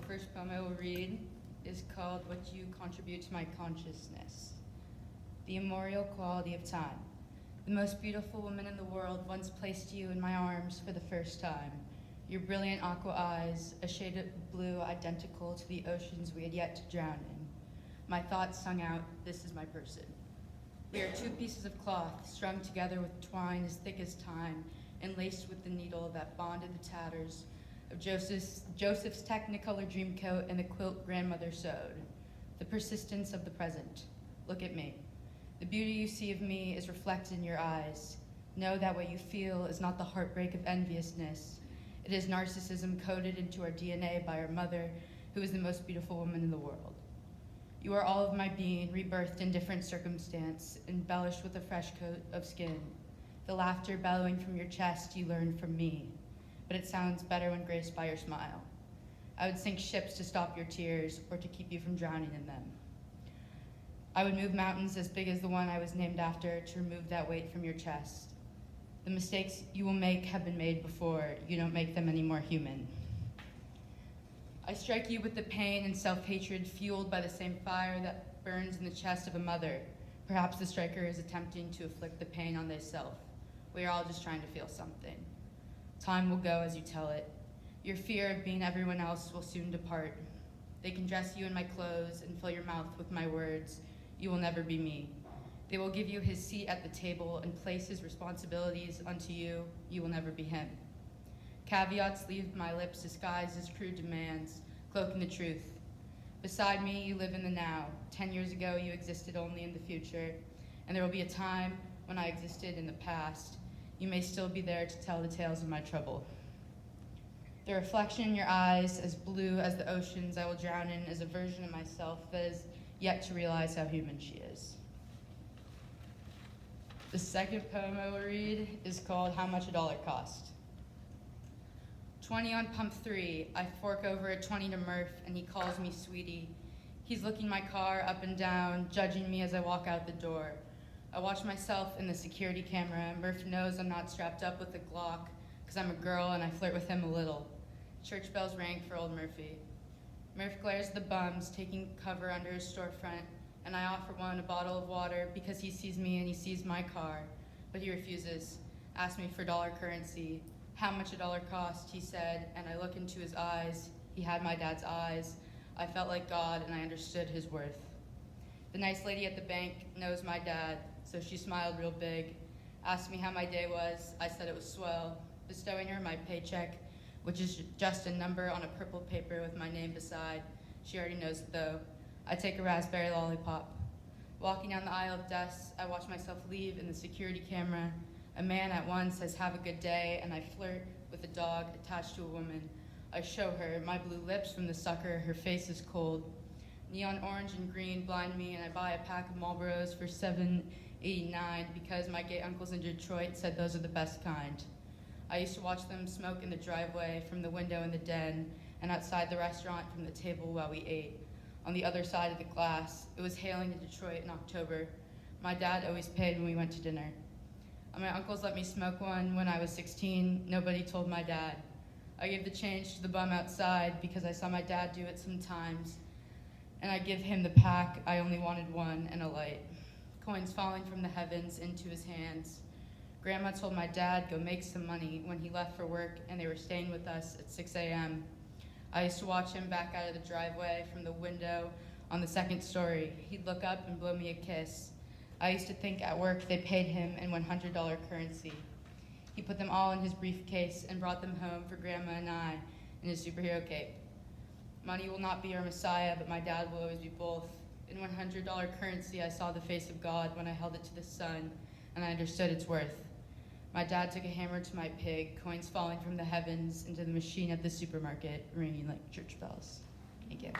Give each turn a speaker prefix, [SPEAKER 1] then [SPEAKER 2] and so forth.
[SPEAKER 1] first poem I will read is called What You Contribute to My Consciousness. The immemorial quality of time. The most beautiful woman in the world once placed you in my arms for the first time. Your brilliant aqua eyes, a shade of blue identical to the oceans we had yet to drown in. My thoughts sung out, this is my person. We are two pieces of cloth strung together with twine as thick as time and laced with the needle that bonded the tatters of Joseph's Technicolor dreamcoat and the quilt grandmother sewed. The persistence of the present. Look at me. The beauty you see of me is reflected in your eyes. Know that what you feel is not the heartbreak of enviousness. It is narcissism coded into our DNA by our mother, who is the most beautiful woman in the world. You are all of my being, rebirthed in different circumstance, embellished with a fresh coat of skin. The laughter bellowing from your chest you learned from me, but it sounds better when graced by your smile. I would sink ships to stop your tears or to keep you from drowning in them. I would move mountains as big as the one I was named after to remove that weight from your chest. The mistakes you will make have been made before. You don't make them any more human. I strike you with the pain and self-hatred fueled by the same fire that burns in the chest of a mother. Perhaps the striker is attempting to inflict the pain on thyself. We are all just trying to feel something. Time will go as you tell it. Your fear of being everyone else will soon depart. They can dress you in my clothes and fill your mouth with my words. You will never be me. They will give you his seat at the table and place his responsibilities unto you. You will never be him. Caveats leave my lips disguised as crude demands, cloaking the truth. Beside me, you live in the now. 10 years ago, you existed only in the future, and there will be a time when I existed in the past. You may still be there to tell the tales of my trouble. The reflection in your eyes, as blue as the oceans I will drown in, is a version of myself that is yet to realize how human she is. The second poem I will read is called How Much a Dollar Cost. 20 on pump 3, I fork over a 20 to Murph, and he calls me sweetie. He's looking my car up and down, judging me as I walk out the door. I watch myself in the security camera. Murph knows I'm not strapped up with a Glock, because I'm a girl and I flirt with him a little. Church bells rang for old Murphy. Murph glares at the bums, taking cover under his storefront, and I offer one a bottle of water because he sees me and he sees my car, but he refuses. Asks me for dollar currency. How much a dollar cost, he said, and I look into his eyes. He had my dad's eyes. I felt like God, and I understood his worth. The nice lady at the bank knows my dad, so she smiled real big, asked me how my day was. I said it was swell, bestowing her my paycheck, which is just a number on a purple paper with my name beside. She already knows it, though. I take a raspberry lollipop. Walking down the aisle of desks, I watch myself leave in the security camera. A man at one says, have a good day, and I flirt with a dog attached to a woman. I show her my blue lips from the sucker. Her face is cold. Neon orange and green blind me, and I buy a pack of Marlboros for $7.89 because my gay uncles in Detroit said those are the best kind. I used to watch them smoke in the driveway, from the window in the den, and outside the restaurant from the table while we ate. On the other side of the glass, it was hailing in Detroit in October. My dad always paid when we went to dinner. My uncles let me smoke one when I was 16. Nobody told my dad. I gave the change to the bum outside because I saw my dad do it sometimes, and I give him the pack. I only wanted one and a light. Coins falling from the heavens into his hands. Grandma told my dad go make some money when he left for work, and they were staying with us at 6 a.m. I used to watch him back out of the driveway from the window on the second story. He'd look up and blow me a kiss. I used to think at work they paid him in $100 currency. He put them all in his briefcase and brought them home for Grandma and I in his superhero cape. Money will not be our messiah, but my dad will always be both. In $100 currency, I saw the face of God when I held it to the sun, and I understood its worth. My dad took a hammer to my pig, coins falling from the heavens into the machine at the supermarket, ringing like church bells. Thank you.